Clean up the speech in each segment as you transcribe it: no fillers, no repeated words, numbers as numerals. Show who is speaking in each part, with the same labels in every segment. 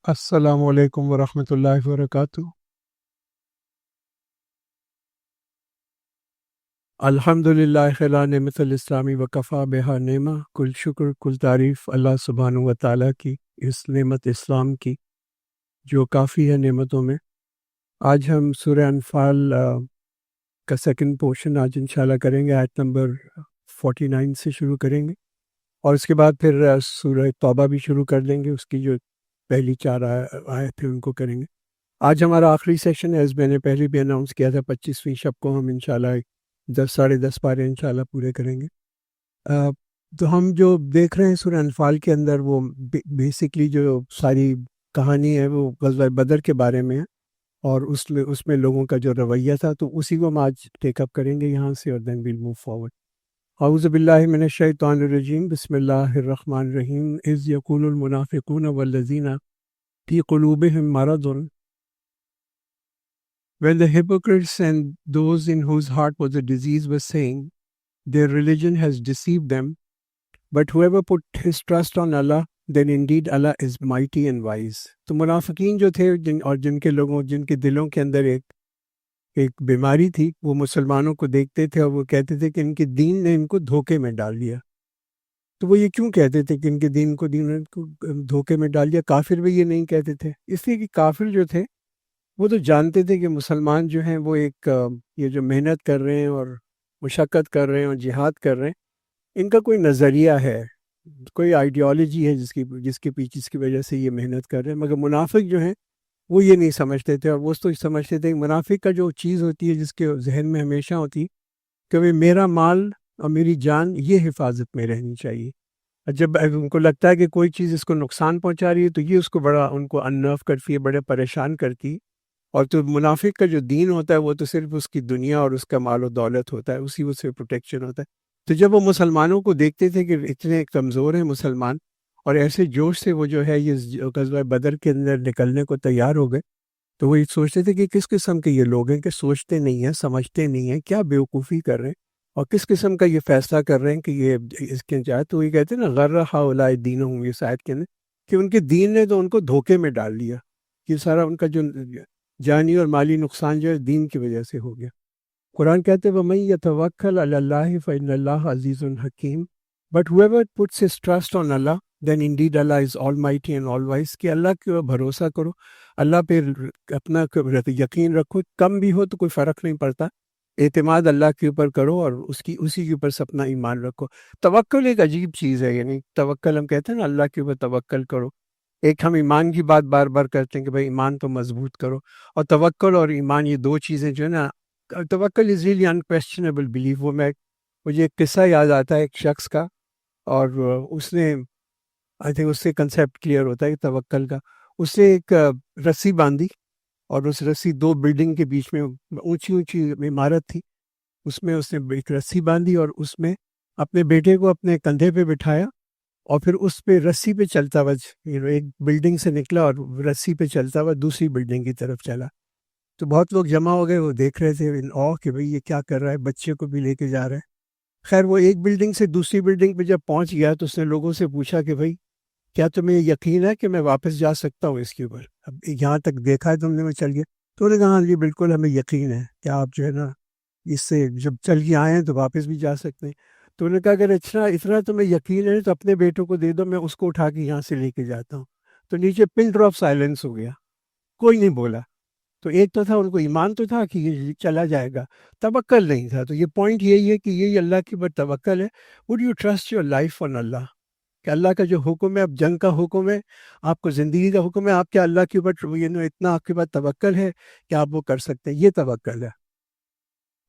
Speaker 1: السلام علیکم ورحمۃ اللہ وبرکاتہ۔ الحمد للہ خلا نعمت الاسلامی وکفا بہا نعمہ، کل شکر کل تعریف اللہ سبحانہ و تعالیٰ کی اس نعمت اسلام کی جو کافی ہے نعمتوں میں۔ آج ہم سورہ انفال کا سیکنڈ پورشن آج انشاءاللہ کریں گے، آیت نمبر 49 سے شروع کریں گے، اور اس کے بعد پھر سورہ توبہ بھی شروع کر دیں گے، اس کی جو پہلی 4 آیت تھے ان کو کریں گے۔ آج ہمارا آخری سیشن ہے، میں نے پہلے بھی اناؤنس کیا تھا 25ویں شب کو ہم انشاءاللہ 10 پارے انشاءاللہ پورے کریں گے۔ تو ہم جو دیکھ رہے ہیں سورہ انفال کے اندر وہ بیسکلی جو ساری کہانی ہے وہ غزوہ بدر کے بارے میں ہے، اور اس میں لوگوں کا جو رویہ تھا، تو اسی کو ہم آج ٹیک اپ کریں گے یہاں سے، اور دین ویل موو فارورڈ۔ اعوذ باللہ من الشیطان الرجیم، بسم اللہ الرحمن الرحیم۔ اذ یقول المنافقون والذین فی قلوبہم مرض، when the hypocrites and those in whose heart was a disease were saying, their religion has deceived them, but whoever put his trust on Allah, then indeed Allah is mighty and wise۔ تو منافقین جو تھے اور جن کے دلوں کے اندر ایک بیماری تھی، وہ مسلمانوں کو دیکھتے تھے اور وہ کہتے تھے کہ ان کے دین نے ان کو دھوکے میں ڈال دیا۔ تو وہ یہ کیوں کہتے تھے کہ ان کے دین کو دھوکے میں ڈال دیا؟ کافر بھی یہ نہیں کہتے تھے، اس لیے کہ کافر جو تھے وہ تو جانتے تھے کہ مسلمان جو ہیں وہ یہ جو محنت کر رہے ہیں اور مشقت کر رہے ہیں اور جہاد کر رہے ہیں، ان کا کوئی نظریہ ہے، کوئی آئیڈیالوجی ہے جس کے پیچھے اس کی وجہ سے یہ محنت کر رہے ہیں۔ مگر منافق جو ہیں وہ یہ نہیں سمجھتے تھے، اور وہ تو سمجھتے تھے کہ منافق کا جو چیز ہوتی ہے جس کے ذہن میں ہمیشہ ہوتی کہ بھئی میرا مال اور میری جان یہ حفاظت میں رہنی چاہیے، اور جب ان کو لگتا ہے کہ کوئی چیز اس کو نقصان پہنچا رہی ہے تو یہ اس کو بڑا ان کو اننرو کرتی ہے، بڑے پریشان کرتی ہے۔ اور تو منافق کا جو دین ہوتا ہے وہ تو صرف اس کی دنیا اور اس کا مال و دولت ہوتا ہے، اسی سے پروٹیکشن ہوتا ہے۔ تو جب وہ مسلمانوں کو دیکھتے تھے کہ اتنے کمزور ہیں مسلمان، اور ایسے جوش سے وہ جو ہے یہ غزوہ بدر کے اندر نکلنے کو تیار ہو گئے، تو وہ یہ سوچتے تھے کہ کس قسم کے یہ لوگ ہیں کہ سوچتے نہیں ہیں، سمجھتے نہیں ہیں، کیا بیوقوفی کر رہے ہیں، اور کس قسم کا یہ فیصلہ کر رہے ہیں کہ یہ اس کے چاہے۔ تو یہ کہتے ہیں نا غر ہؤلاء دینہم، یہ آیت کے اندر کہ ان کے دین نے تو ان کو دھوکے میں ڈال دیا، یہ سارا ان کا جو جانی اور مالی نقصان جو ہے دین کی وجہ سے ہو گیا۔ قرآن کہتے ہیں وَمَن يَتَوَكَّلْ عَلَى اللَّهِ فَإِنَّ اللَّهَ عَزِيزٌ حَكِيمٌ، but whoever puts his trust on Allah, then indeed Allah is almighty and all wise۔ کہ اللہ کے اوپر بھروسہ کرو، اللہ پہ اپنا یقین رکھو، کم بھی ہو تو کوئی فرق نہیں پڑتا، اعتماد اللہ کے اوپر کرو اور اسی کے اوپر سے اپنا ایمان رکھو۔ توکل ایک عجیب چیز ہے، یعنی توکل ہم کہتے ہیں نا اللہ کے اوپر توکل کرو، ایک ہم ایمان کی بات بار بار کرتے ہیں کہ بھائی ایمان تو مضبوط کرو، اور توکل اور ایمان یہ دو چیزیں جو ہے نا، توکل از ریئلی انکویسچنیبل بلیف۔ مجھے ایک قصہ یاد آتا ہے ایک شخص کا، اور اس نے آئی تھنک اس سے کنسیپٹ کلیئر ہوتا ہے توکل کا۔ اس نے ایک رسی باندھی، اور اس رسی 2 بلڈنگ کے بیچ میں اونچی اونچی عمارت تھی، اس میں اس نے ایک رسی باندھی اور اس میں اپنے بیٹے کو اپنے کندھے پہ بٹھایا، اور پھر اس پہ رسی پہ چلتا ہوا ایک بلڈنگ سے نکلا اور رسی پہ چلتا ہوا دوسری بلڈنگ کی طرف چلا۔ تو بہت لوگ جمع ہو گئے، وہ دیکھ رہے تھے ان آ کہ بھئی یہ کیا کر رہا ہے، بچے کو بھی لے کے جا رہا ہے۔ خیر وہ ایک بلڈنگ سے دوسری بلڈنگ پہ جب پہنچ گیا تو اس نے لوگوں سے پوچھا کہ بھئی کیا تمہیں یقین ہے کہ میں واپس جا سکتا ہوں اس کے اوپر؟ اب یہاں تک دیکھا ہے تم نے، میں چل گیا۔ تو انہوں نے کہا ہاں جی بالکل ہمیں یقین ہے کہ آپ جو ہے نا اس سے جب چل کے آئے ہیں تو واپس بھی جا سکتے ہیں۔ تو انہوں نے کہا اگر اتنا تمہیں یقین ہے تو اپنے بیٹوں کو دے دو، میں اس کو اٹھا کے یہاں سے لے کے جاتا ہوں۔ تو نیچے پن ڈراپ سائلنس ہو گیا، کوئی نہیں بولا۔ تو ایک تو تھا ان کو ایمان تو تھا کہ یہ چلا جائے گا، توکل نہیں تھا۔ تو یہ پوائنٹ یہی ہے کہ یہ اللہ کی بڑی توکل ہے۔ Would you trust your life on Allah, کہ اللہ کا جو حکم ہے، اب جنگ کا حکم ہے، آپ کو زندگی کا حکم ہے، آپ کیا اللہ کے اوپر اتنا آپ کے پاس توکل ہے کہ آپ وہ کر سکتے ہیں؟ یہ توکل ہے۔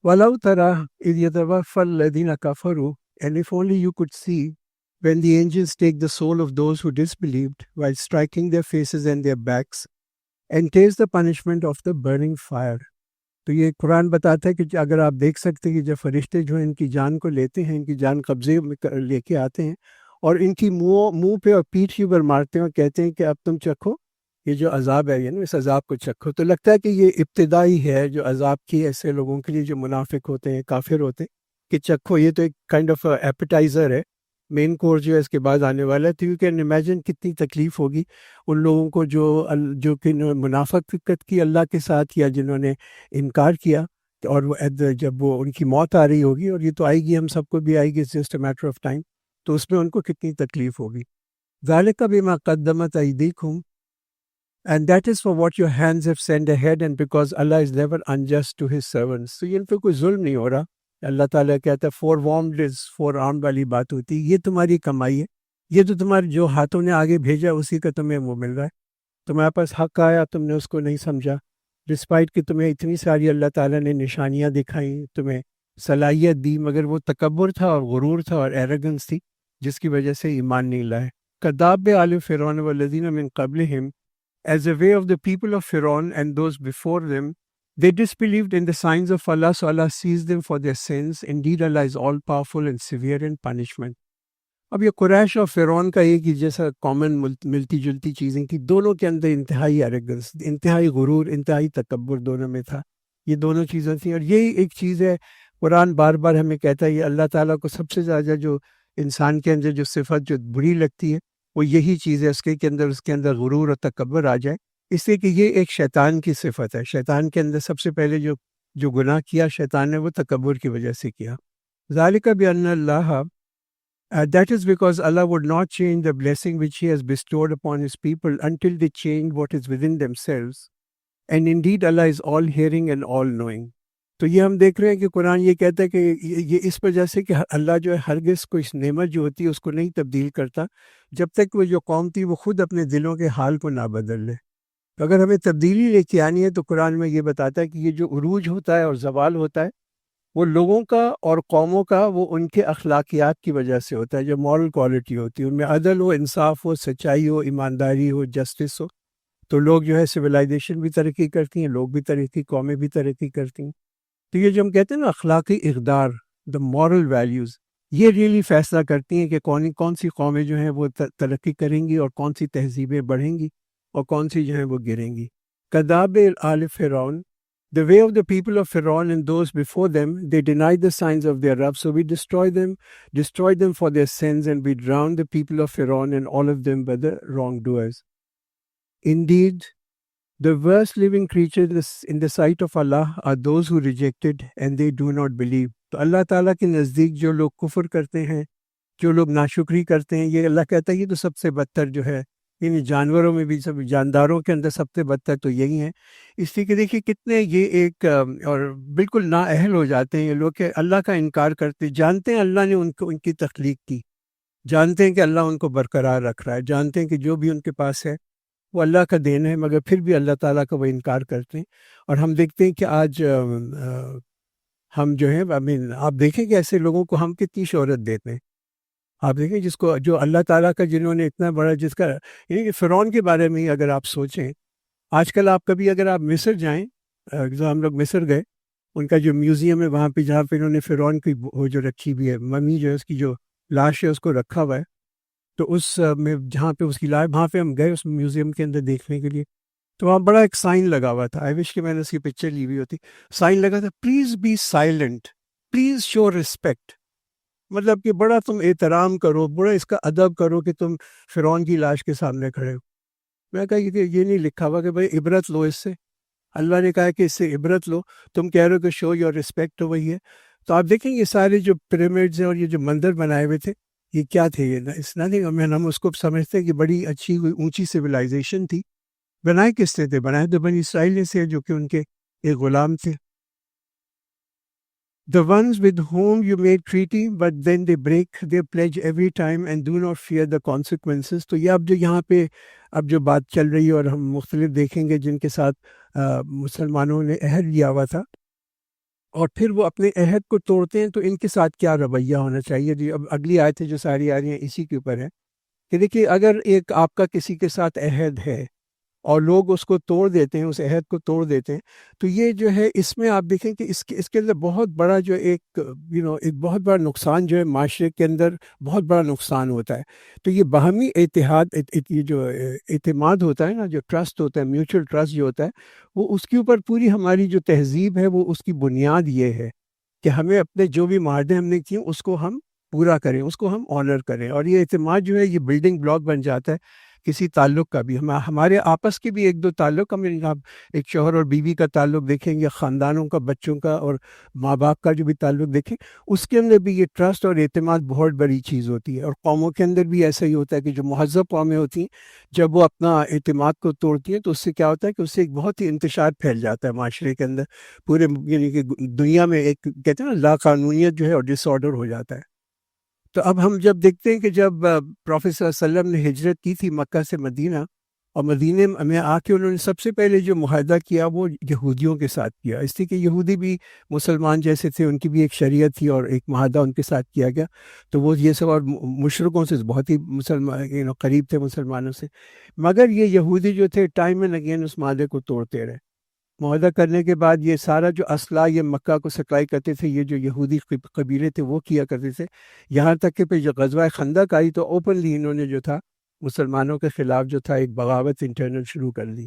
Speaker 1: وَلَوْ تَرَى إِذْ يَتَوَفَّى الَّذِينَ كَفَرُوا، and if only you could see when the angels take the soul of those who disbelieved while striking their faces and their backs and taste the punishment of the burning fire۔ تو یہ قرآن بتاتا ہے کہ اگر آپ دیکھ سکتے کہ جب فرشتے جو ہیں ان کی جان کو لیتے ہیں، ان کی جان قبضے میں لے کے آتے ہیں، اور ان کی منہ پہ اور پیٹھ کے اوپر مارتے ہیں اور کہتے ہیں کہ اب تم چکھو یہ جو عذاب ہے، یعنی اس عذاب کو چکھو۔ تو لگتا ہے کہ یہ ابتدائی ہے جو عذاب کی ایسے لوگوں کے لیے جو منافق ہوتے ہیں، کافر ہوتے ہیں، کہ چکھو، یہ تو ایک کائنڈ آف ایپیٹائزر ہے مین کورس جو ہے اس کے بعد آنے والا ہے. تو یو کین امیجن کتنی تکلیف ہوگی ان لوگوں کو جو کہ منافقت کی اللہ کے ساتھ یا جنہوں نے انکار کیا. اور وہ جب وہ ان کی موت آ رہی ہوگی، اور یہ تو آئے گی، ہم سب کو بھی آئے گی، just a matter of time, تو اس میں ان کو کتنی تکلیف ہوگی. ذالک بما قدمت ایدیکم and that is for what your hands have sent ahead and because Allah is never unjust to his servants. تو یہ ان پہ کوئی ظلم نہیں ہو رہا. اللہ تعالیٰ کہتا ہے forewarned is forearmed والی بات ہوتی ہے. یہ تمہاری کمائی ہے، یہ تو تمہارے جو ہاتھوں نے آگے بھیجا اسی کا تمہیں وہ مل رہا ہے. تمہارے پاس حق آیا، تم نے اس کو نہیں سمجھا، ڈسپائٹ کہ تمہیں اتنی ساری اللہ تعالیٰ نے نشانیاں دکھائیں، تمہیں صلاحیت دی، مگر وہ تکبر تھا اور غرور تھا اور ایروگنس تھی جس کی وجہ سے ایمان نہیں لائے. کذاب آل فرعون والذین من قبلہم as a way of the people of Pharaoh and those before them, they disbelieved in the signs of Allah, so Allah seized them for their sins. Indeed, Allah is all-powerful and severe in punishment. اب یہ قریش اور فرعون کا ایک ہی جیسا common ملتی جلتی چیزیں تھیں، دونوں کے اندر انتہائی ایروگنس، انتہائی غرور، انتہائی تکبر دونوں میں تھا. یہ دونوں چیزیں تھیں، اور یہی ایک چیز ہے قرآن بار بار ہمیں کہتا ہے، یہ اللہ تعالیٰ کو سب سے زیادہ جو انسان کے اندر جو صفت جو بری لگتی ہے وہ یہی چیز ہے، اس کے اندر غرور اور تکبر آ جائے. اس لیے کہ یہ ایک شیطان کی صفت ہے. شیطان کے اندر سب سے پہلے جو گناہ کیا شیطان نے وہ تکبر کی وجہ سے کیا. ذالک بأن اللہ that is because Allah would not change the blessing which He has bestowed upon His people until they change what is within themselves. And indeed Allah is all hearing and all knowing. تو یہ ہم دیکھ رہے ہیں کہ قرآن یہ کہتا ہے کہ یہ اس وجہ سے کہ اللہ جو ہے ہرگز کو اس نعمت جو ہوتی ہے اس کو نہیں تبدیل کرتا جب تک وہ جو قوم تھی وہ خود اپنے دلوں کے حال کو نہ بدل لے. تو اگر ہمیں تبدیلی لے کے آنی ہے تو قرآن میں یہ بتاتا ہے کہ یہ جو عروج ہوتا ہے اور زوال ہوتا ہے وہ لوگوں کا اور قوموں کا وہ ان کے اخلاقیات کی وجہ سے ہوتا ہے، جو مورل کوالٹی ہوتی ہے، ان میں عدل ہو، انصاف ہو، سچائی ہو، ایمانداری ہو، جسٹس ہو، تو لوگ جو ہے سویلائزیشن بھی ترقی کرتی ہیں، لوگ بھی ترقی، قومیں بھی ترقی کرتی ہیں. تو یہ جو ہم کہتے ہیں نا اخلاقی اقدار، دا مورل ویلیوز، یہ ریئلی فیصلہ کرتی ہیں کہ کون سی قومیں جو ہیں وہ ترقی کریں گی اور کون سی تہذیبیں بڑھیں گی اور کون سی جو ہیں وہ گریں گی. کذاب آل فرعون the way of the people of Pharaoh and those before them, they denied the signs of their Rabb, so we destroyed them for their sins, and we drowned the people of Pharaoh and all of them were the wrongdoers. Indeed, the worst living creatures in the sight of Allah are those who rejected and they do not believe. تو اللہ تعالیٰ کے نزدیک جو لوگ کفر کرتے ہیں، جو لوگ ناشکری کرتے ہیں، یہ اللہ کہتا ہے یہ تو سب سے بدتر جو ہے، یعنی جانوروں میں بھی، سب جانداروں کے اندر سب سے بدتر تو یہی ہیں. اس لیے کہ دیکھیے کتنے یہ ایک اور بالکل نااہل ہو جاتے ہیں یہ لوگ کہ اللہ کا انکار کرتے، جانتے ہیں اللہ نے ان کی تخلیق کی، جانتے ہیں کہ اللہ ان کو برقرار رکھ رہا ہے، جانتے ہیں کہ جو بھی ان کے پاس ہے وہ اللہ کا دین ہے، مگر پھر بھی اللہ تعالیٰ کا وہ انکار کرتے ہیں. اور ہم دیکھتے ہیں کہ آج ہم جو ہے آپ دیکھیں کہ ایسے لوگوں کو ہم کتنی شہرت دیتے ہیں. آپ دیکھیں جو اللہ تعالیٰ کا جنہوں نے اتنا بڑا، جس کا یعنی کہ فرعون کے بارے میں ہی اگر آپ سوچیں، آج کل آپ کبھی اگر آپ مصر جائیں، جو ہم لوگ مصر گئے، ان کا جو میوزیم ہے وہاں پہ جہاں پہ انہوں نے فرعون کی وہ جو رکھی ہوئی ہے ممی، جو ہے اس کی جو لاش ہے اس کو رکھا ہوا ہے، تو اس میں جہاں پہ اس کی لاش، وہاں پہ ہم گئے اس میوزیم کے اندر دیکھنے کے لیے. تو وہاں بڑا ایک سائن لگا ہوا تھا، آئی وش کہ میں نے اس کی پکچر لی ہوئی ہوتی. سائن لگا تھا please be silent, please show respect, مطلب کہ بڑا تم احترام کرو، بڑا اس کا ادب کرو کہ تم فرعون کی لاش کے سامنے کھڑے ہو. میں کہا یہ نہیں لکھا ہوا کہ بھائی عبرت لو اس سے، اللہ نے کہا کہ اس سے عبرت لو، تم کہہ رہے ہو کہ شو یور ریسپیکٹ وہی ہے. تو آپ دیکھیں یہ سارے جو پیرامڈز ہیں اور یہ جو مندر بنائے ہوئے تھے یہ کیا تھے؟ یہ اس ہم اس کو سمجھتے ہیں کہ بڑی اچھی اونچی سویلائزیشن تھی. بنائے کس نے تھے؟ بنائے تو بنی اسرائیل نے سے، جو کہ ان کے ایک غلام تھے. The ones with whom you made treaty, but then they break their pledge every time and do not fear the consequences. تو یہ اب جو یہاں پہ اب جو بات چل رہی ہے اور ہم مختلف دیکھیں گے جن کے ساتھ مسلمانوں نے عہد لیا ہوا تھا اور پھر وہ اپنے عہد کو توڑتے ہیں، تو ان کے ساتھ کیا رویہ ہونا چاہیے. جی اب اگلی آیتیں جو ساری آ رہی ہیں اسی کے اوپر ہے کہ دیکھیے اگر ایک آپ کا کسی کے ساتھ عہد ہے اور لوگ اس کو توڑ دیتے ہیں، اس عہد کو توڑ دیتے ہیں، تو یہ جو ہے اس میں آپ دیکھیں کہ اس کے اندر بہت بڑا جو ایک ایک بہت بڑا نقصان جو ہے معاشرے کے اندر بہت بڑا نقصان ہوتا ہے. تو یہ باہمی اتحاد، یہ جو اعتماد ہوتا ہے نا، جو ٹرسٹ ہوتا ہے، میوچل ٹرسٹ جو ہوتا ہے، وہ اس کے اوپر پوری ہماری جو تہذیب ہے وہ اس کی بنیاد یہ ہے کہ ہمیں اپنے جو بھی معاہدے ہم نے کیے اس کو ہم پورا کریں، اس کو ہم آنر کریں، اور یہ اعتماد جو ہے یہ بلڈنگ بلاک بن جاتا ہے کسی تعلق کا بھی. ہمارے آپس کے بھی ایک دو تعلق، ہم آپ ایک شوہر اور بیوی کا تعلق دیکھیں گے، خاندانوں کا، بچوں کا اور ماں باپ کا جو بھی تعلق دیکھیں، اس کے اندر بھی یہ ٹرسٹ اور اعتماد بہت بڑی چیز ہوتی ہے. اور قوموں کے اندر بھی ایسا ہی ہوتا ہے کہ جو مہذب قومیں ہوتی ہیں جب وہ اپنا اعتماد کو توڑتی ہیں تو اس سے کیا ہوتا ہے کہ اس سے ایک بہت ہی انتشار پھیل جاتا ہے معاشرے کے اندر، پورے یعنی کہ دنیا میں ایک کہتے ہیں نا لا قانونیت جو ہے اور ڈس آرڈر ہو جاتا ہے. تو اب ہم جب دیکھتے ہیں کہ جب پروفیٹ صلی اللہ علیہ وسلم نے ہجرت کی تھی مکہ سے مدینہ، اور مدینہ میں آ کے انہوں نے سب سے پہلے جو معاہدہ کیا وہ یہودیوں کے ساتھ کیا، اس لیے کہ یہودی بھی مسلمان جیسے تھے، ان کی بھی ایک شریعت تھی اور ایک معاہدہ ان کے ساتھ کیا گیا. تو وہ یہ سب، اور مشرکوں سے بہت ہی مسلمان قریب تھے مسلمانوں سے، مگر یہ یہودی جو تھے ٹائم اینڈ اگین اس معاہدے کو توڑتے رہے. معاہدہ کرنے کے بعد یہ سارا جو اسلحہ یہ مکہ کو سپلائی کرتے تھے، یہ جو یہودی قبیلے تھے وہ کیا کرتے تھے، یہاں تک کہ پھر جو غزوہ خندق آئی تو اوپنلی انہوں نے جو تھا مسلمانوں کے خلاف جو تھا ایک بغاوت انٹرنل شروع کر دی.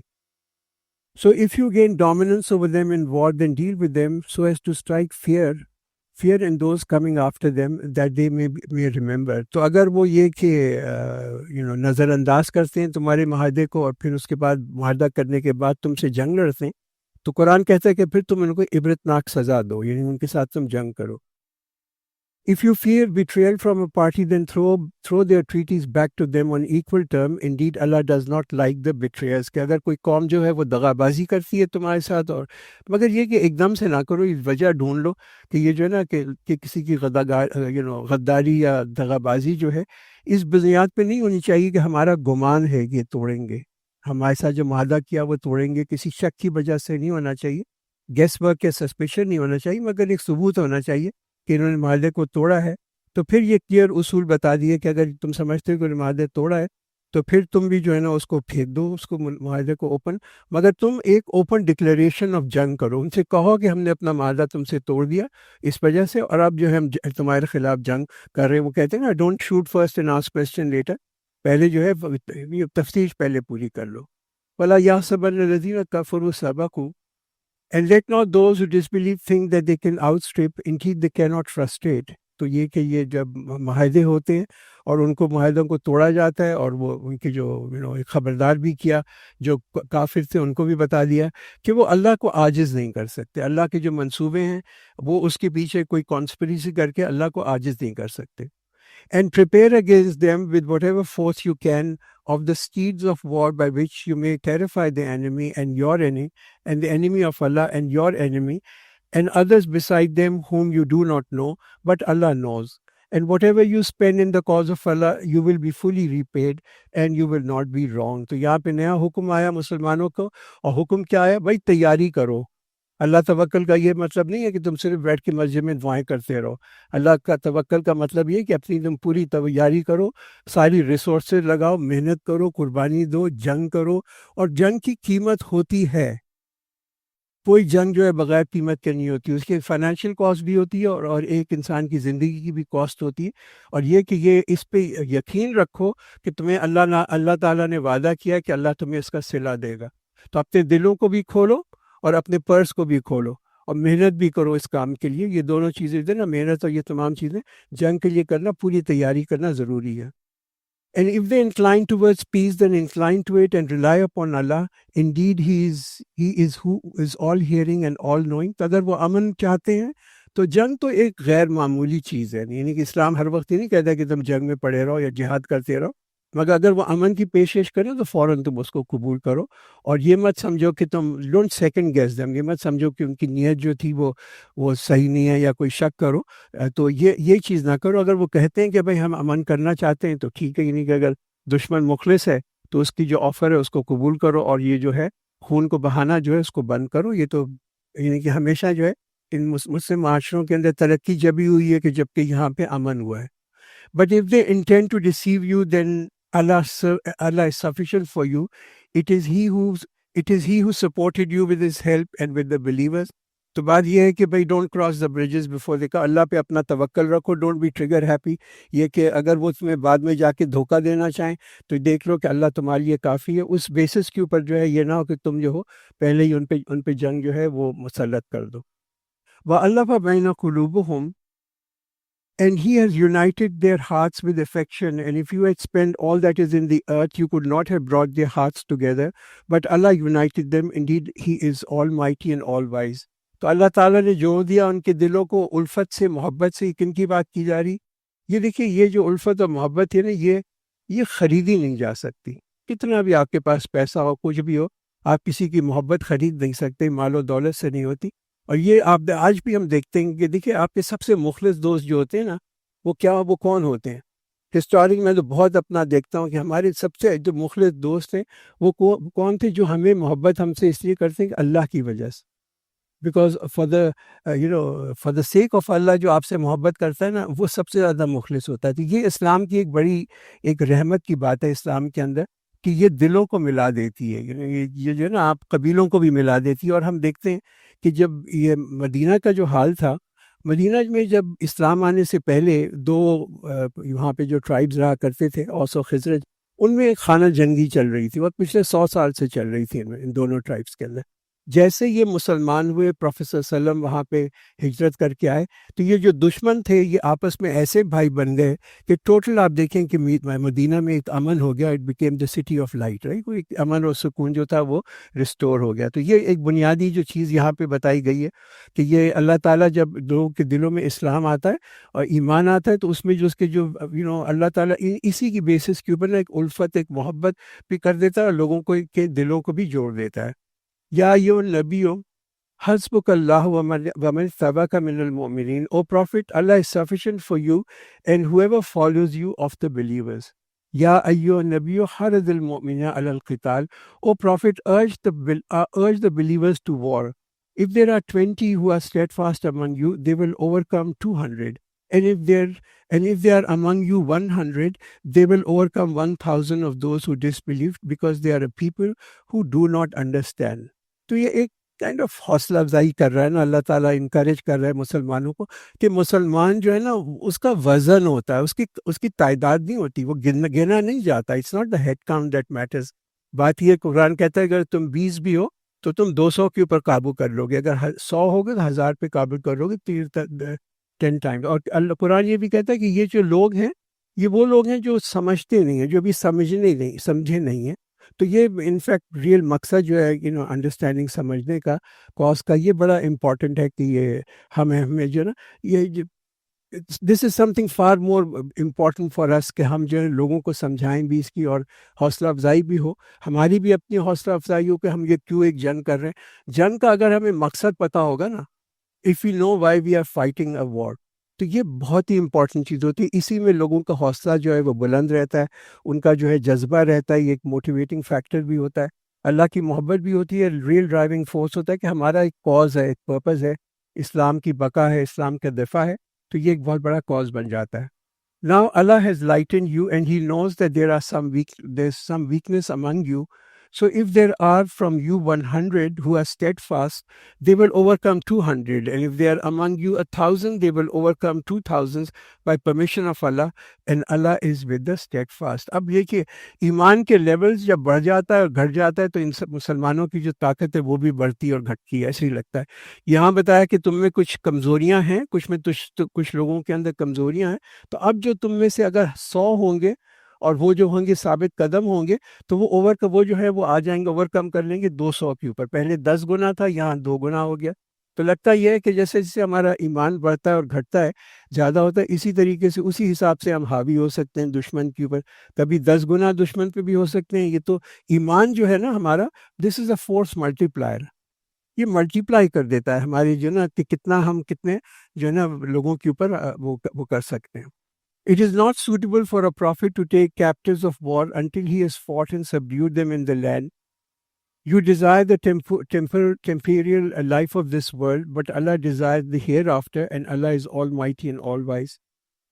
Speaker 1: So if you gain dominance over them in war then deal with them so as to strike fear in those coming after them that they may remember. تو اگر وہ یہ کہ نظر انداز کرتے ہیں تمہارے معاہدے کو، اور پھر اس کے بعد معاہدہ کرنے کے بعد تم سے جنگ لڑتے ہیں، تو قرآن کہتا ہے کہ پھر تم ان کو عبرتناک سزا دو، یعنی ان کے ساتھ تم جنگ کرو. If you fear betrayal from a party, then throw their treaties back to them on equal term. Indeed, Allah does not like the betrayers. کہ اگر کوئی قوم جو ہے وہ دغا بازی کرتی ہے تمہارے ساتھ، اور مگر یہ کہ ایک دم سے نہ کرو، اس وجہ ڈھونڈ لو کہ یہ جو ہے نا کہ کسی کی غداری یا دغا بازی جو ہے اس بنیاد پہ نہیں ہونی چاہیے کہ ہمارا گمان ہے کہ یہ توڑیں گے، ہمارے ساتھ جو معاہدہ کیا وہ توڑیں گے. کسی شک کی وجہ سے نہیں ہونا چاہیے، گیس ورک یا سسپیشن نہیں ہونا چاہیے، مگر ایک ثبوت ہونا چاہیے کہ انہوں نے معاہدے کو توڑا ہے. تو پھر یہ کلیئر اصول بتا دیے کہ اگر تم سمجھتے ہو کہ معاہدے توڑا ہے تو پھر تم بھی جو ہے نا اس کو پھینک دو، اس کو معاہدے کو اوپن، مگر تم ایک اوپن ڈکلیریشن آف جنگ کرو، ان سے کہو کہ ہم نے اپنا معاہدہ تم سے توڑ دیا اس وجہ سے، اور اب جو ہے ہم تمہارے خلاف جنگ کر رہے ہیں. وہ کہتے ہیں نا don't shoot first and ask question later, پہلے جو ہے تفتیش پہلے پوری کر لو. وَلَا يَحْسَبَنَّ الَّذِينَ كَفَرُوا سَبَقُوا And let not those who disbelieve think that they can outstrip. Indeed, they cannot frustrate. تو یہ کہ یہ جب معاہدے ہوتے ہیں اور ان کو معاہدوں کو توڑا جاتا ہے، اور وہ ان کی جو خبردار بھی کیا، جو کافر تھے ان کو بھی بتا دیا کہ وہ اللہ کو عاجز نہیں کر سکتے، اللہ کے جو منصوبے ہیں وہ اس کے پیچھے کوئی کانسپریسی کر کے اللہ کو عاجز نہیں کر سکتے. And prepare against them with whatever force you can of the steeds of war by which you may terrify the enemy and your enemy, and the enemy of Allah and your enemy, and others beside them whom you do not know, but Allah knows. And whatever you spend in the cause of Allah, you will be fully repaid, and you will not be wrong. تو یہاں پہ نیا حکم آیا مسلمانوں کو، اور حکم کیا ہے؟ بھائی تیاری کرو. اللہ توکل کا یہ مطلب نہیں ہے کہ تم صرف بیٹھ کے مسجد میں دعائیں کرتے رہو. اللہ کا توکل کا مطلب یہ کہ اپنی تم پوری تیاری کرو، ساری ریسورسز لگاؤ، محنت کرو، قربانی دو، جنگ کرو. اور جنگ کی قیمت ہوتی ہے، کوئی جنگ جو ہے بغیر قیمت کے نہیں ہوتی، اس کی فائنینشیل کاسٹ بھی ہوتی ہے اور ایک انسان کی زندگی کی بھی کاسٹ ہوتی ہے. اور یہ کہ یہ اس پہ یقین رکھو کہ تمہیں اللہ تعالیٰ نے وعدہ کیا کہ اللہ تمہیں اس کا صلہ دے گا. تو اپنے دلوں کو بھی کھولو اور اپنے پرس کو بھی کھولو، اور محنت بھی کرو اس کام کے لیے. یہ دونوں چیزیں دیں نا، محنت اور یہ تمام چیزیں جنگ کے لیے کرنا، پوری تیاری کرنا ضروری ہے. And if they incline towards peace, then incline to it and rely upon Allah. Indeed, He is who is all hearing and all knowing. تو اگر وہ امن چاہتے ہیں تو جنگ تو ایک غیر معمولی چیز ہے، یعنی کہ اسلام ہر وقت یہ نہیں کہتا کہ تم جنگ میں پڑے رہو یا جہاد کرتے رہو، مگر اگر وہ امن کی پیشکش کریں تو فوراً تم اس کو قبول کرو. اور یہ مت سمجھو کہ تم ڈونٹ سیکنڈ گیس دیم، یہ مت سمجھو کہ ان کی نیت جو تھی وہ صحیح نہیں ہے یا کوئی شک کرو. تو یہ چیز نہ کرو. اگر وہ کہتے ہیں کہ بھائی ہم امن کرنا چاہتے ہیں تو ٹھیک ہے، یعنی کہ اگر دشمن مخلص ہے تو اس کی جو آفر ہے اس کو قبول کرو، اور یہ جو ہے خون کو بہانا جو ہے اس کو بند کرو. یہ تو یعنی کہ ہمیشہ جو ہے ان مسلم معاشروں کے اندر ترقی جبھی ہوئی ہے کہ جب کہ یہاں پہ امن ہوا ہے. But if they intend to deceive you, then Allah is sufficient for you. It is He who supported you with His help and with the believers. تو بات یہ ہے کہ بھائی don't cross the bridges before they کا، اللہ پہ اپنا توکل رکھو، ڈونٹ بی ٹریگر ہیپی. یہ کہ اگر وہ تمہیں بعد میں جا کے دھوکہ دینا چاہیں تو دیکھ لو کہ اللہ تمہارے لیے کافی ہے. اس بیسس کے اوپر جو ہے یہ نہ ہو کہ تم جو ہو پہلے ہی ان پہ جنگ جو ہے وہ مسلط کر دو. وَأَلَّفَ بَيْنَ قُلُوبِهِمْ And he has united their hearts with affection. And if you had spent all that is in the earth, you could not have brought their hearts together. But Allah united them. Indeed, He is Almighty and All Wise. تو اللہ تعالیٰ نے جوڑ دیا ان کے دلوں کو الفت سے، محبت سے. کن کی بات کی جا رہی؟ یہ دیکھیے، یہ جو الفت اور محبت ہے نا، یہ خریدی نہیں جا سکتی. کتنا بھی آپ کے پاس پیسہ ہو، کچھ بھی ہو، آپ کسی کی محبت خرید نہیں سکتے. مال و دولت سے نہیں ہوتی. اور یہ آپ آج بھی ہم دیکھتے ہیں کہ دیکھیں آپ کے سب سے مخلص دوست جو ہوتے ہیں نا، وہ کون ہوتے ہیں؟ ہسٹورک میں تو بہت اپنا دیکھتا ہوں کہ ہمارے سب سے جو مخلص دوست ہیں وہ کون تھے، جو ہمیں محبت ہم سے اس لیے کرتے ہیں کہ اللہ کی وجہ سے. Because for the sake of Allah جو آپ سے محبت کرتا ہے نا، وہ سب سے زیادہ مخلص ہوتا ہے. تو یہ اسلام کی ایک بڑی ایک رحمت کی بات ہے اسلام کے اندر، کہ یہ دلوں کو ملا دیتی ہے. یہ جو ہے نا، آپ قبیلوں کو بھی ملا دیتی ہے. اور ہم دیکھتے ہیں کہ جب یہ مدینہ کا جو حال تھا، مدینہ میں جب اسلام آنے سے پہلے دو وہاں پہ جو ٹرائبز رہا کرتے تھے، اوس و خزرج، ان میں ایک خانہ جنگی چل رہی تھی، اور پچھلے 100 سال سے چل رہی تھی ان دونوں ٹرائبز کے اندر. جیسے یہ مسلمان ہوئے، پروفیٹ صلی اللہ علیہ وسلم وہاں پہ ہجرت کر کے آئے، تو یہ جو دشمن تھے یہ آپس میں ایسے بھائی بن گئے کہ ٹوٹل آپ دیکھیں کہ مدینہ میں ایک امن ہو گیا. It became the city of light, right. کوئی امن اور سکون جو تھا وہ ریسٹور ہو گیا. تو یہ ایک بنیادی جو چیز یہاں پہ بتائی گئی ہے کہ یہ اللہ تعالیٰ جب لوگوں کے دلوں میں اسلام آتا ہے اور ایمان آتا ہے، تو اس میں جو اس کے جو اللہ تعالیٰ اسی کی بیسس کے اوپر نا ایک الفت، ایک محبت بھی کر دیتا ہے، اور لوگوں کو کے دلوں کو بھی جوڑ دیتا ہے. یا ایھا النبی حسبک اللہ ومن اتبعک من المؤمنین. O Prophet, Allah is sufficient for you and whoever follows you of the believers. یا ایھا النبی حرض المؤمنین علی القتال. O Prophet, urge the believers to war. If there are 20 who are steadfast among you, they will overcome 200. And if they are among you 100, they will overcome 1,000 of those who disbelieved, because they are a people who do not understand. تو یہ ایک kind of حوصلہ افزائی کر رہا ہے نا، اللہ تعالیٰ انکریج کر رہا ہے مسلمانوں کو کہ مسلمان جو ہے نا، اس کا وزن ہوتا ہے، اس کی تعداد نہیں ہوتی، وہ گنا نہیں جاتا. It's not the head count that matters. بات یہ قرآن کہتا ہے اگر تم 20 بھی ہو تو تم 200 کے اوپر قابو کر لو گے، اگر 100 ہوگے تو 1000 پہ قابو کر لو گے 10 ٹائم. اور اللہ قرآن یہ بھی کہتا ہے کہ یہ جو لوگ ہیں، یہ وہ لوگ ہیں جو سمجھتے نہیں ہیں، جو ابھی سمجھے نہیں ہیں. تو یہ انفیکٹ ریئل مقصد جو ہے انڈرسٹینڈنگ، سمجھنے کا، کاز کا، یہ بڑا امپورٹنٹ ہے کہ یہ ہمیں جو ہے نا، یہ this is something for more important for us, کہ ہم جو ہے لوگوں کو سمجھائیں بھی اس کی، اور حوصلہ افزائی بھی ہو، ہماری بھی اپنی حوصلہ افزائی ہو کہ ہم یہ کیوں ایک جنگ کر رہے ہیں. جنگ کا اگر ہمیں مقصد پتہ ہوگا نا، if we know why we are fighting a war، تو یہ بہت ہی امپورٹنٹ چیز ہوتی ہے. اسی میں لوگوں کا حوصلہ جو ہے وہ بلند رہتا ہے، ان کا جو ہے جذبہ رہتا ہے، یہ ایک موٹیویٹنگ فیکٹر بھی ہوتا ہے. اللہ کی محبت بھی ہوتی ہے، ریئل ڈرائیونگ فورس ہوتا ہے کہ ہمارا ایک کاز ہے، ایک پرپز ہے، اسلام کی بقا ہے، اسلام کا دفاع ہے. تو یہ ایک بہت بڑا کاز بن جاتا ہے. Now Allah has lightened you and He knows that there's some weakness among you. So if there are from you 100 who are steadfast, they will overcome 200. And if they are among you 1,000, they will overcome 2,000 by permission of Allah. And Allah is with the steadfast. اب یہ کہ ایمان کے levels جب بڑھ جاتا ہے اور گھٹ جاتا ہے، تو ان مسلمانوں کی جو طاقت ہے وہ بھی بڑھتی اور گھٹتی ہے، ایسے ہی لگتا ہے. یہاں بتایا کہ تم میں کچھ کمزوریاں ہیں، کچھ لوگوں کے اندر کمزوریاں ہیں. تو اب جو تم میں سے اگر 100 ہوں گے، اور وہ جو ہوں گے ثابت قدم ہوں گے، تو وہ جو ہے وہ آ جائیں گے، اوور کم کر لیں گے 200 کے اوپر. پہلے 10 گنا تھا، یہاں 2 گنا ہو گیا. تو لگتا یہ ہے کہ جیسے جیسے ہمارا ایمان بڑھتا ہے اور گھٹتا ہے، زیادہ ہوتا ہے، اسی طریقے سے اسی حساب سے ہم حاوی ہو سکتے ہیں دشمن کے اوپر. کبھی 10 گنا دشمن پہ بھی ہو سکتے ہیں. یہ تو ایمان جو ہے نا ہمارا، دس از اے فورس ملٹی پلائر. یہ ملٹی پلائی کر دیتا ہے ہماری جو نا، کہ کتنے جو ہے نا لوگوں کے اوپر وہ کر سکتے ہیں. It is not suitable for a prophet to take captives of war until he has fought and subdued them in the land. You desire the temporal life of this world, but Allah desires the hereafter, and Allah is almighty and all wise.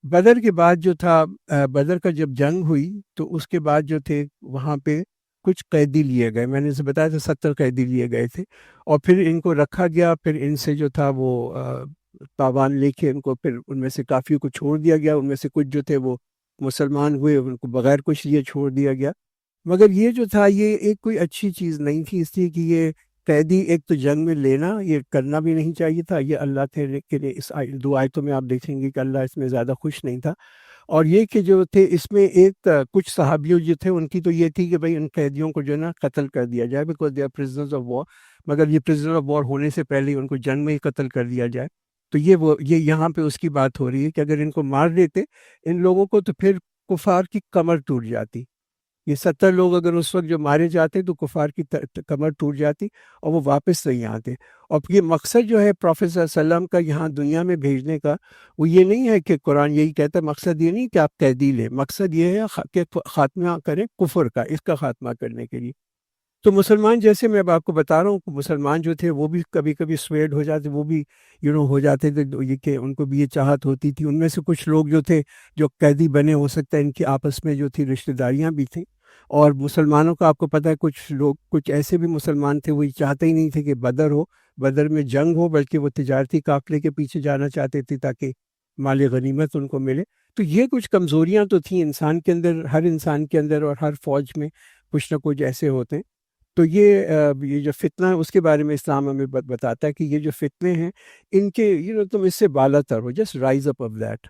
Speaker 1: بدر کے بعد جو تھا، بدر کا جب جنگ ہوئی تو اس کے بعد جو تھے وہاں پہ کچھ قیدی لیے گئے. میں نے اسے بتایا تھا 70 قیدی لیے گئے تھے، اور پھر ان کو رکھا گیا. پھر ان سے جو تھا وہ تاوان لے کے ان کو، پھر ان میں سے کافی کو چھوڑ دیا گیا. ان میں سے کچھ جو تھے وہ مسلمان ہوئے، ان کو بغیر کچھ لیے چھوڑ دیا گیا. مگر یہ جو تھا یہ ایک کوئی اچھی چیز نہیں تھی، اس لیے کہ یہ قیدی ایک تو جنگ میں لینا یہ کرنا بھی نہیں چاہیے تھا، یہ اللہ کے لیے اس دو آیتوں میں آپ دیکھیں گے کہ اللہ اس میں زیادہ خوش نہیں تھا. اور یہ کہ جو تھے اس میں ایک کچھ صحابیوں جو تھے ان کی تو یہ تھی کہ بھئی ان قیدیوں کو جو ہے نا قتل کر دیا جائے because they are prisoners of war, مگر یہ پرزنر آف وار ہونے سے پہلے ہی ان کو جنگ میں ہی قتل کر دیا جائے. تو یہ یہاں پہ اس کی بات ہو رہی ہے کہ اگر ان کو مار دیتے ان لوگوں کو تو پھر کفار کی کمر ٹوٹ جاتی. یہ 70 لوگ اگر اس وقت جو مارے جاتے تو کفار کی کمر ٹوٹ جاتی اور وہ واپس نہیں آتے. اور یہ مقصد جو ہے پروفیٹ صلی اللہ علیہ وسلم کا یہاں دنیا میں بھیجنے کا وہ یہ نہیں ہے کہ قرآن یہی کہتا ہے، مقصد یہ نہیں کہ آپ قیدی لیں، مقصد یہ ہے کہ خاتمہ کریں کفر کا، اس کا خاتمہ کرنے کے لیے. تو مسلمان جیسے میں اب آپ کو بتا رہا ہوں کہ مسلمان جو تھے وہ بھی کبھی کبھی سویڈ ہو جاتے، وہ بھی ہو جاتے تھے، یہ کہ ان کو بھی یہ چاہت ہوتی تھی. ان میں سے کچھ لوگ جو تھے جو قیدی بنے، ہو سکتا ہے ان کی آپس میں جو تھی رشتہ داریاں بھی تھیں. اور مسلمانوں کا آپ کو پتہ ہے کچھ لوگ کچھ ایسے بھی مسلمان تھے وہ یہ چاہتے ہی نہیں تھے کہ بدر ہو، بدر میں جنگ ہو، بلکہ وہ تجارتی قافلے کے پیچھے جانا چاہتے تھے تاکہ مال غنیمت ان کو ملے. تو یہ کچھ کمزوریاں تو تھیں انسان کے اندر، ہر انسان کے اندر، اور ہر فوج میں کچھ نہ کچھ ایسے ہوتے ہیں. تو یہ جو فتنہ ہے اس کے بارے میں اسلام ہمیں بتاتا ہے کہ یہ جو فتنے ہیں ان کے تم اس سے بالا تر ہو، just rise up of that.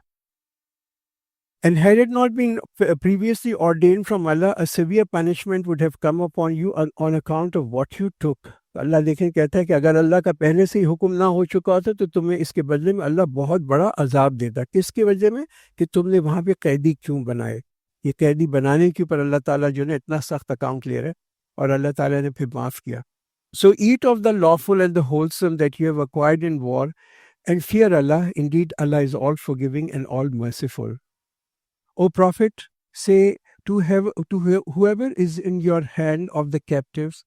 Speaker 1: And had it not been previously ordained from Allah, a severe punishment would have come upon you on account of what you took. اللہ دیکھیں کہتا ہے کہ اگر اللہ کا پہلے سے ہی حکم نہ ہو چکا ہوتا تو تمہیں اس کے بدلے میں اللہ بہت بڑا عذاب دیتا. کس کی وجہ میں؟ کہ تم نے وہاں پہ قیدی کیوں بنائے. یہ قیدی بنانے کے اوپر اللہ تعالیٰ جو ہے اتنا سخت اکاؤنٹ لے رہا ہے اور اللہ تعالیٰ نے پھر معاف کیا. So eat of the lawful and the wholesome that you have acquired in war and fear Allah. Indeed, Allah is all forgiving and all merciful. O Prophet, say to whoever is in your hand of the captives,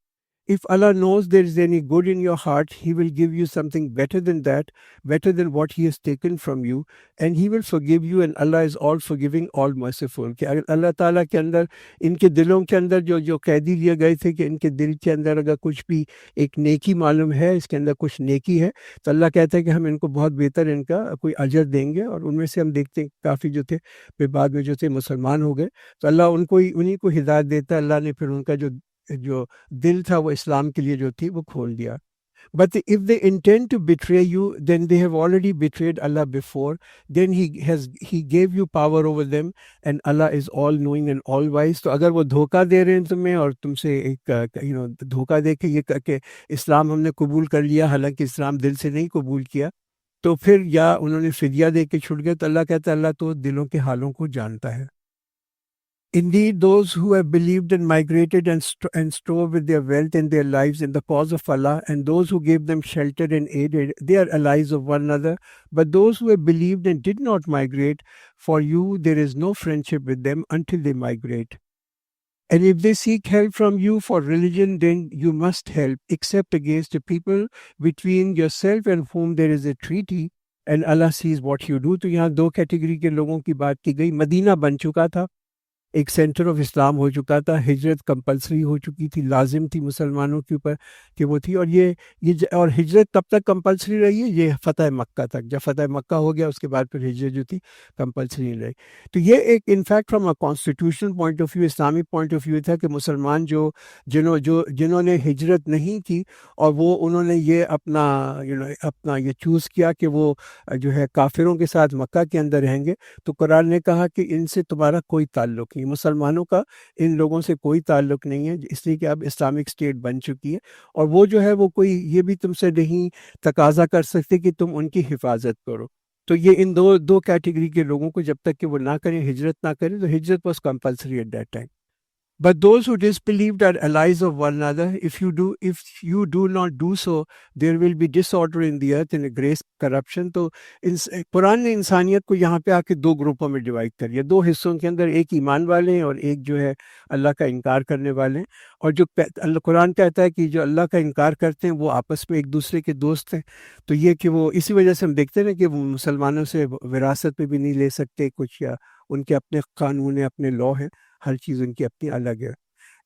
Speaker 1: if Allah knows there is any good in your heart, He will give you something better than that, better than what He has taken from you, and He will forgive you, and Allah is all forgiving, all merciful. کہ اگر اللہ تعالیٰ کے اندر ان کے دلوں کے اندر جو قیدی لیے گئے تھے کہ ان کے دل کے اندر اگر کچھ بھی ایک نیکی معلوم ہے، اس کے اندر کچھ نیکی ہے، تو اللہ کہتا ہے کہ ہم ان کو بہت بہتر ان کا کوئی اجر دیں گے. اور ان میں سے ہم دیکھتے ہیں کافی جو تھے پھر بعد میں جو تھے مسلمان ہو گئے، تو اللہ انہیں کو ہدایت دیتا ہے. اللہ نے پھر ان کا جو دل تھا وہ اسلام کے لیے جو تھی وہ کھول دیا. But if they intend to betray you, then they have already betrayed Allah before. Then He gave you power over them, and Allah is all knowing and all wise. تو اگر وہ دھوکہ دے رہے ہیں تمہیں اور تم سے ایک دھوکہ دے کے یہ کہ اسلام ہم نے قبول کر لیا، حالانکہ اسلام دل سے نہیں قبول کیا، تو پھر یا انہوں نے فدیہ دے کے چھوڑ گیا، تو اللہ کہتا ہے اللہ تو دلوں کے حالوں کو جانتا ہے. Indeed, those who have believed and migrated and strove with their wealth and their lives in the cause of Allah, and those who gave them shelter and aided, they are allies of one another. But those who have believed and did not migrate, for you there is no friendship with them until they migrate. And if they seek help from you for religion, then you must help, except against the people between yourself and whom there is a treaty, and Allah sees what you do. تو یہاں دو category کے لوگوں کی بات کی گئی. مدینہ بن چکا تھا، ایک سینٹر آف اسلام ہو چکا تھا، ہجرت کمپلسری ہو چکی تھی، لازم تھی مسلمانوں کے اوپر کہ وہ تھی. اور اور ہجرت کب تک کمپلسری رہی ہے؟ یہ فتح مکہ تک. جب فتح مکہ ہو گیا اس کے بعد پھر ہجرت جو تھی کمپلسری نہیں رہی. تو یہ ایک in fact from a constitutional point of view, Islamic point of view تھا کہ مسلمان جنہوں نے ہجرت نہیں کی اور انہوں نے یہ اپنا یہ چوز کیا کہ وہ جو ہے کافروں کے ساتھ مکہ کے اندر رہیں گے، تو قرآن نے کہا کہ ان سے تمہارا کوئی تعلق نہیں، مسلمانوں کا ان لوگوں سے کوئی تعلق نہیں ہے، اس لیے کہ اب اسلامک اسٹیٹ بن چکی ہے. اور وہ جو ہے وہ کوئی یہ بھی تم سے نہیں تقاضا کر سکتے کہ تم ان کی حفاظت کرو. تو یہ ان دو کیٹیگری کے لوگوں کو جب تک کہ وہ نہ کریں، ہجرت نہ کریں، تو ہجرت was compulsory at that time. But those who disbelieved are allies of one another. If you do not do so, there will be disorder in the earth and a great corruption. تو قرآن نے انسانیت کو یہاں پہ آ کے دو گروپوں میں divide کر دیا، دو حصوں کے اندر، ایک ایمان والے ہیں اور ایک جو ہے اللہ کا انکار کرنے والے ہیں. اور جو قرآن کہتا ہے کہ جو اللہ کا انکار کرتے ہیں وہ آپس میں ایک دوسرے کے دوست ہیں. تو یہ کہ وہ اسی وجہ سے ہم دیکھتے ہیں کہ وہ مسلمانوں سے وراثت پہ بھی نہیں لے سکتے کچھ، یا ان کے اپنے قانون ہیں، اپنے لا ہیں، ہر چیز ان کی اپنی الگ ہے.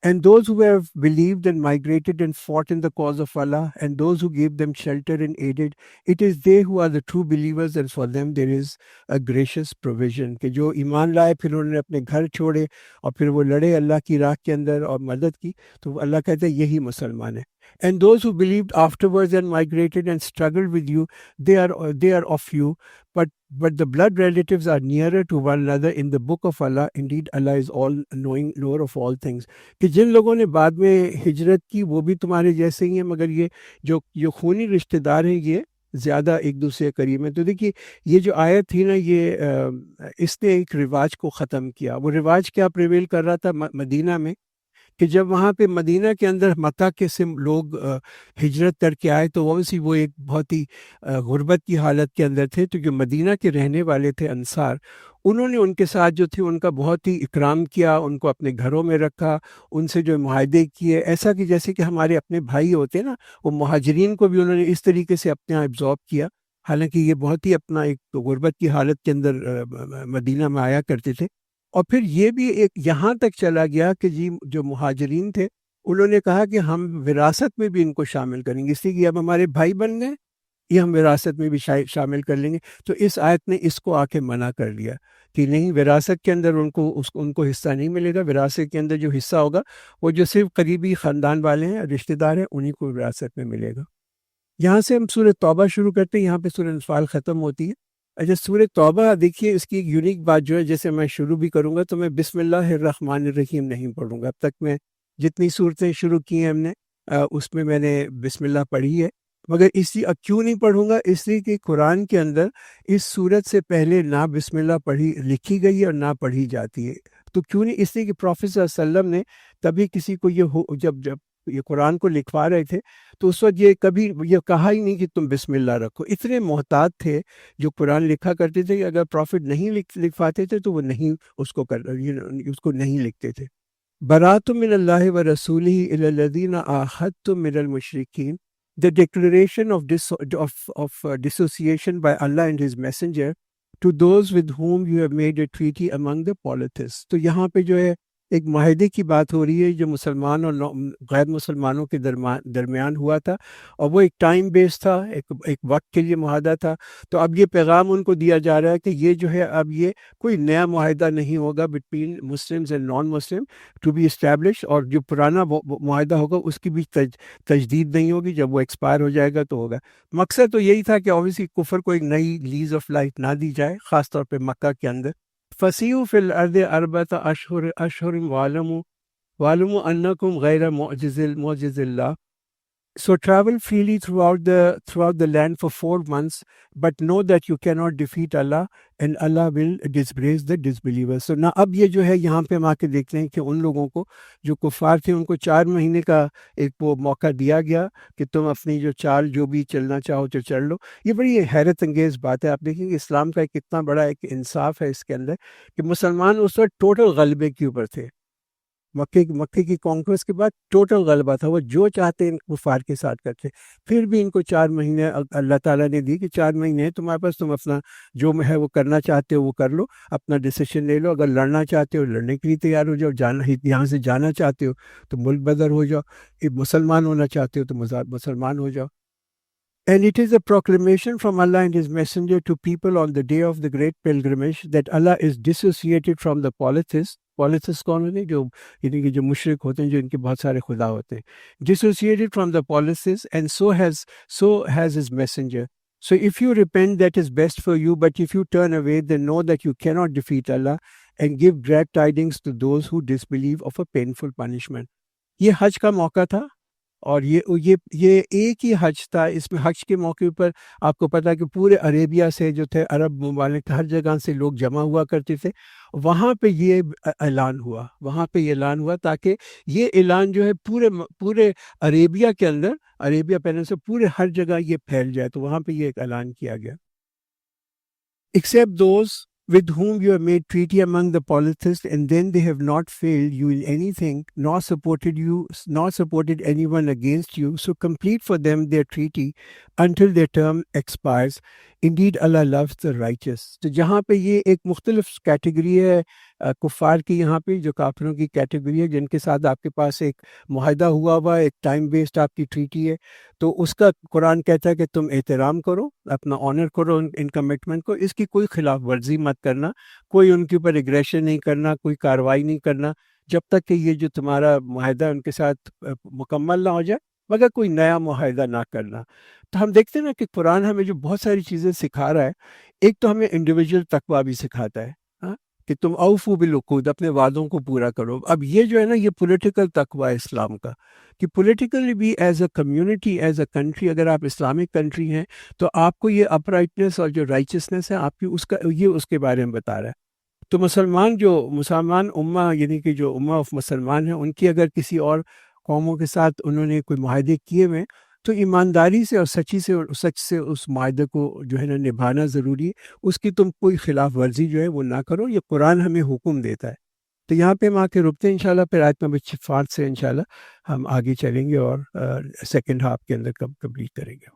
Speaker 1: And those who have believed and migrated and fought in the cause of Allah, and those who gave them shelter and aided, it is they who are the true believers, and for them there is a gracious provision. کہ جو ایمان لائے پھر انہوں نے اپنے گھر چھوڑے اور پھر وہ لڑے اللہ کی راہ کے اندر اور مدد کی، تو اللہ کہتے ہیں یہی مسلمان ہیں. And those who believed afterwards and migrated and struggled with you, they are of you, but the blood relatives are nearer to one another in the book of Allah. Indeed, Allah is all knowing, knower of all things. کہ جن لوگوں نے بعد میں ہجرت کی وہ بھی تمہارے جیسے ہی ہیں، مگر یہ جو خونی رشتہ دار ہیں یہ زیادہ ایک دوسرے قریب ہیں. تو دیکھیے یہ جو آیت تھی نا، یہ اس نے ایک رواج کو ختم کیا. وہ رواج کیا پریویل کر رہا تھا مدینہ میں، کہ جب وہاں پہ مدینہ کے اندر مکہ کے سے لوگ ہجرت کر کے آئے تو وہ ایک بہت ہی غربت کی حالت کے اندر تھے. تو جو مدینہ کے رہنے والے تھے انصار، انہوں نے ان کے ساتھ جو تھے ان کا بہت ہی اکرام کیا، ان کو اپنے گھروں میں رکھا، ان سے جو معاہدے کیے، ایسا کہ جیسے کہ ہمارے اپنے بھائی ہوتے ہیں نا، وہ مہاجرین کو بھی انہوں نے اس طریقے سے اپنے یہاں ایبزارب کیا. حالانکہ یہ بہت ہی اپنا ایک غربت کی حالت کے اندر مدینہ میں آیا کرتے تھے. اور پھر یہ بھی ایک یہاں تک چلا گیا کہ جی جو مہاجرین تھے انہوں نے کہا کہ ہم وراثت میں بھی ان کو شامل کریں گے، اس لیے کہ اب ہمارے بھائی بن گئے، یہ ہم وراثت میں بھی شامل کر لیں گے. تو اس آیت نے اس کو آ کے منع کر دیا کہ نہیں، وراثت کے اندر ان کو حصہ نہیں ملے گا. وراثت کے اندر جو حصہ ہوگا وہ جو صرف قریبی خاندان والے ہیں، رشتہ دار ہیں، انہی کو وراثت میں ملے گا. یہاں سے ہم سورہ توبہ شروع کرتے ہیں، یہاں پہ سورہ انفال ختم ہوتی ہے. اچھا، سورہ توبہ دیکھیے، اس کی ایک یونیک بات جو ہے، جیسے میں شروع بھی کروں گا تو میں بسم اللہ الرحمن الرحیم نہیں پڑھوں گا. اب تک میں جتنی صورتیں شروع کی ہیں ہم نے اس میں نے بسم اللہ پڑھی ہے، مگر کیوں نہیں پڑھوں گا؟ اس لیے کہ قرآن کے اندر اس صورت سے پہلے نہ بسم اللہ لکھی گئی ہے اور نہ پڑھی جاتی ہے. تو کیوں نہیں؟ اس لیے کہ پروفیٹ صلی اللہ علیہ وسلم نے کبھی کسی کو جب یہ قرآن کو لکھوا رہے تھے تو اس وقت کبھی یہ کہا ہی نہیں کہ تم بسم اللہ رکھو. اتنے محتاط تھے جو قرآن لکھا کرتے تھے کہ اگر پروفٹ نہیں لکھواتے تھے تو وہ نہیں اس کو نہیں لکھتے تھے. برات من اللہ و رسولہ الی الذین عاہدتم من المشرکین. The declaration of dissociation by Allah and His Messenger to those with whom you have made a treaty among the polytheists. تو یہاں پہ جو ہے ایک معاہدے کی بات ہو رہی ہے جو مسلمان اور غیر مسلمانوں کے درمیان ہوا تھا، اور وہ ایک ٹائم بیس تھا، ایک وقت کے لیے معاہدہ تھا. تو اب یہ پیغام ان کو دیا جا رہا ہے کہ یہ جو ہے اب یہ کوئی نیا معاہدہ نہیں ہوگا between Muslims and non Muslim to be establish, اور جو پرانا معاہدہ ہوگا اس کی بھی تجدید نہیں ہوگی. جب وہ ایکسپائر ہو جائے گا تو ہوگا. مقصد تو یہی تھا کہ اوبیسلی کفر کو ایک نئی لیز آف لائف نہ دی جائے، خاص طور پہ مکہ کے اندر. فسیحوا فی الارض اربعۃ اشہر وَاعْلَمُوا أَنَّكُمْ غَيْرَ مُعْجِزِ اللَّهِ. So travel freely throughout the land for 4 months, but know that you cannot defeat Allah, and Allah will disgrace the disbelievers. So نا اب یہ جو ہے یہاں پہ ہم آ کے دیکھتے ہیں کہ ان لوگوں کو جو کفار تھے ان کو 4 مہینے کا ایک وہ موقع دیا گیا کہ تم اپنی جو چال جو بھی چلنا چاہو تو چل لو. یہ بڑی حیرت انگیز بات ہے. آپ دیکھیں کہ اسلام کا ایک کتنا بڑا ایک انصاف ہے اس کے اندر کہ مسلمان اس وقت ٹوٹل غلبے کے اوپر تھے. مکے کی کانکویسٹ کے بعد ٹوٹل غلبہ تھا، وہ جو چاہتے ان کفار کے ساتھ کرتے. پھر بھی ان کو 4 مہینے اللہ تعالیٰ نے دی کہ 4 مہینے تمہارے پاس، تم اپنا جو ہے وہ کرنا چاہتے ہو وہ کر لو، اپنا ڈیسیشن لے لو. اگر لڑنا چاہتے ہو لڑنے کے لیے تیار ہو جاؤ، یہاں سے جانا چاہتے ہو تو ملک بدر ہو جاؤ، مسلمان ہونا چاہتے ہو تو مسلمان ہو جاؤ. And it is a proclamation from Allah and His Messenger to people on the day of the great pilgrimage that Allah is dissociated from the polytheists. Polytheists کون ہوتے ہیں؟ یعنی کہ جو مشرک ہوتے ہیں، جو ان کے بہت سارے خدا ہوتے ہیں. Dissociated from the polytheists, and so has His Messenger. So if you repent, that is best for you, but if you turn away, then know that you cannot defeat Allah, and give glad tidings to those who disbelieve of a painful punishment. یہ حج کا موقع تھا، اور یہ ایک ہی حج تھا. اس میں حج کے موقع پر آپ کو پتہ ہے کہ پورے عربیہ سے جو تھے، عرب ممالک ہر جگہ سے لوگ جمع ہوا کرتے تھے. وہاں پہ یہ اعلان ہوا تاکہ یہ اعلان جو ہے پورے عربیہ کے اندر، عربیہ پہلے سے پورے ہر جگہ یہ پھیل جائے. تو وہاں پہ یہ ایک اعلان کیا گیا. Except those with whom you have made treaty among the polytheists, and then they have not failed you in anything, nor supported anyone against you. So complete for them their treaty until their term expires. Indeed Allah loves the righteous. تو جہاں پہ یہ ایک مختلف category ہے کفار کی، یہاں پہ جو کافروں کی کیٹیگری ہے جن کے ساتھ آپ کے پاس ایک معاہدہ ہوا ایک ٹائم بیسڈ آپ کی ٹریٹی ہے، تو اس کا قرآن کہتا ہے کہ تم احترام کرو، اپنا آنر کرو ان کمٹمنٹ کو، اس کی کوئی خلاف ورزی مت کرنا، کوئی ان کے اوپر ایگریشن نہیں کرنا، کوئی کارروائی نہیں کرنا جب تک کہ یہ جو تمہارا معاہدہ ان کے ساتھ مکمل نہ ہو جائے، مگر کوئی نیا معاہدہ نہ کرنا۔ تو ہم دیکھتے ہیں نا کہ قرآن ہمیں جو بہت ساری چیزیں سکھا رہا ہے، ایک تو ہمیں انڈیویجول تقویٰ بھی سکھاتا ہے، ہاں، کہ تم اوفو بالعقود، اپنے وعدوں کو پورا کرو۔ اب یہ جو ہے نا، یہ پولیٹیکل تقویٰ ہے اسلام کا، کہ پولیٹیکلی بھی as a community, as a country, اگر آپ اسلامک کنٹری ہیں تو آپ کو یہ اپ رائٹنس اور جو رائچسنس ہے آپ کی، اس کے بارے میں بتا رہا ہے۔ تو مسلمان امہ، یعنی کہ جو امہ آف مسلمان ہیں، ان کی اگر کسی اور قوموں کے ساتھ انہوں نے کوئی معاہدے کیے ہوئے، تو ایمانداری سے اور سچ سے اس معاہدے کو جو ہے نا نبھانا ضروری ہے، اس کی تم کوئی خلاف ورزی جو ہے وہ نہ کرو، یہ قرآن ہمیں حکم دیتا ہے۔ تو یہاں پہ ہم آ کے رکتے ہیں انشاءاللہ، پھر آیت نمبر 5 سے انشاءاللہ ہم آگے چلیں گے اور سیکنڈ ہاف کے اندر کمپلیٹ کریں گے۔